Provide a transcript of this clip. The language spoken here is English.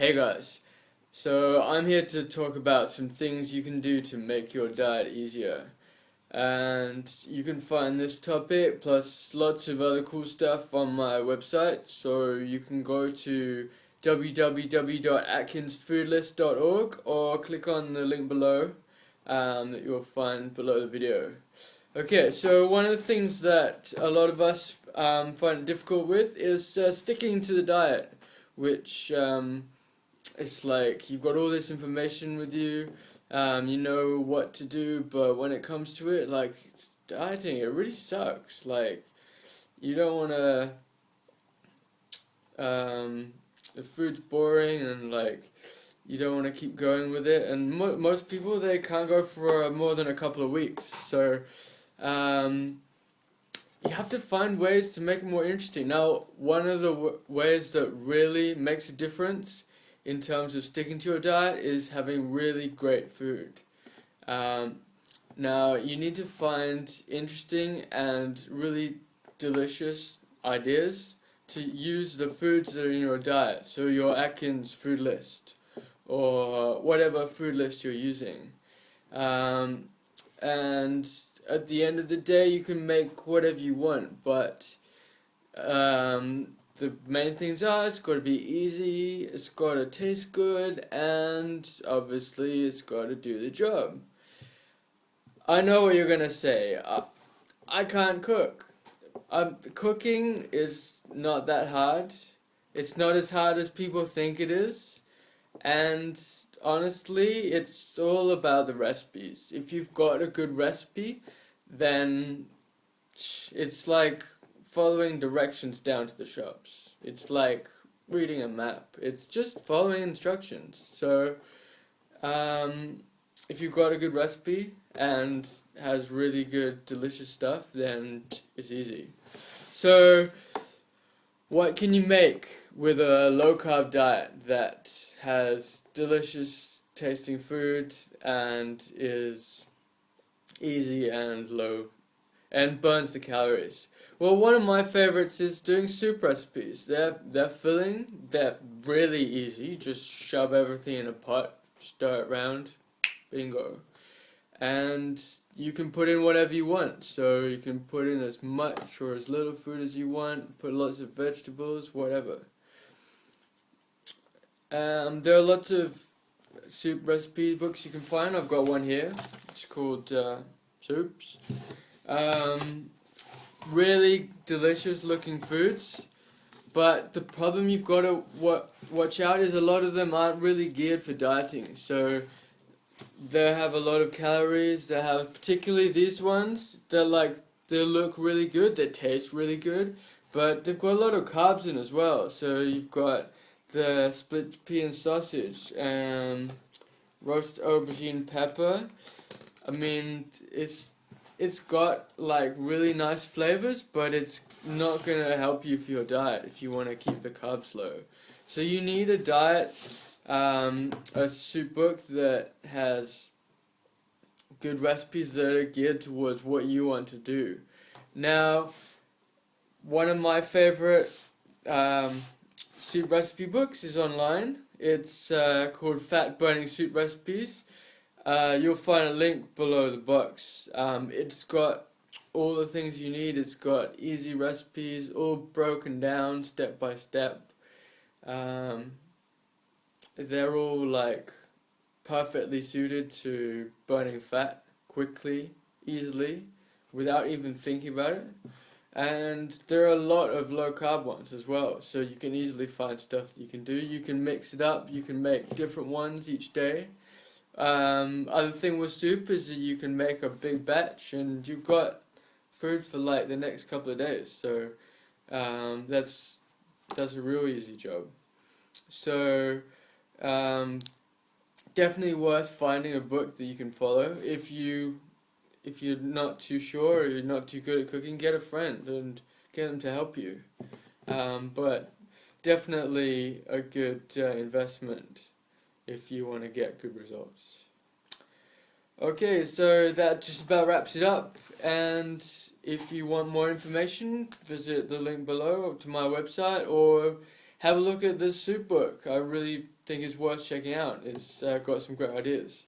Hey guys, so I'm here to talk about some things you can do to make your diet easier. And you can find this topic plus lots of other cool stuff on my website. So you can go to www.atkinsfoodlist.org or click on the link below that you'll find below the video. Okay, so one of the things that a lot of us find it difficult with is sticking to the diet, which it's like you've got all this information with you, you know what to do, but when it comes to it, like it's dieting, it really sucks. Like you don't want to, the food's boring and like you don't want to keep going with it. And most people they can't go for more than a couple of weeks. So you have to find ways to make it more interesting. Now, one of the ways that really makes a difference in terms of sticking to your diet is having really great food. Now, you need to find interesting and really delicious ideas to use the foods that are in your diet. So your Atkins food list or whatever food list you're using. And at the end of the day, you can make whatever you want, but the main things are it's got to be easy, it's got to taste good, and obviously it's got to do the job. I know what you're going to say. I can't cook. Cooking is not that hard. It's not as hard as people think it is. And honestly, it's all about the recipes. If you've got a good recipe, then it's like following directions down to the shops. It's like reading a map. It's just following instructions. So if you've got a good recipe and has really good delicious stuff, then it's easy. So what can you make with a low carb diet that has delicious tasting food and is easy and low and burns the calories? Well, one of my favorites is doing soup recipes. They're filling, they're really easy. You just shove everything in a pot, stir it around, bingo. And you can put in whatever you want. So you can put in as much or as little food as you want, put lots of vegetables, whatever. There are lots of soup recipe books you can find. I've got one here. It's called Soups. Really delicious looking foods, but the problem you've got to watch out is a lot of them aren't really geared for dieting. So they have a lot of calories. They have, particularly these ones, they look really good, they taste really good, but they've got a lot of carbs in as well. So you've got the split pea and sausage, roast aubergine pepper. I mean, it's got like really nice flavors, but it's not going to help you for your diet if you want to keep the carbs low. So you need a diet, a soup book that has good recipes that are geared towards what you want to do. Now, one of my favorite soup recipe books is online. It's called Fat Burning Soup Recipes. You'll find a link below the box. It's got all the things you need. It's got easy recipes, all broken down step by step. They're all like perfectly suited to burning fat quickly, easily, without even thinking about it. And there are a lot of low carb ones as well, so you can easily find stuff that you can do. You can mix it up, you can make different ones each day. Other thing with soup is that you can make a big batch and you've got food for like the next couple of days. So that's a real easy job. So definitely worth finding a book that you can follow. If you're not too sure or you're not too good at cooking, get a friend and get them to help you. But definitely a good investment if you want to get good results. Okay, so that just about wraps it up, and if you want more information, visit the link below to my website or have a look at this soup book. I really think it's worth checking out. It's got some great ideas.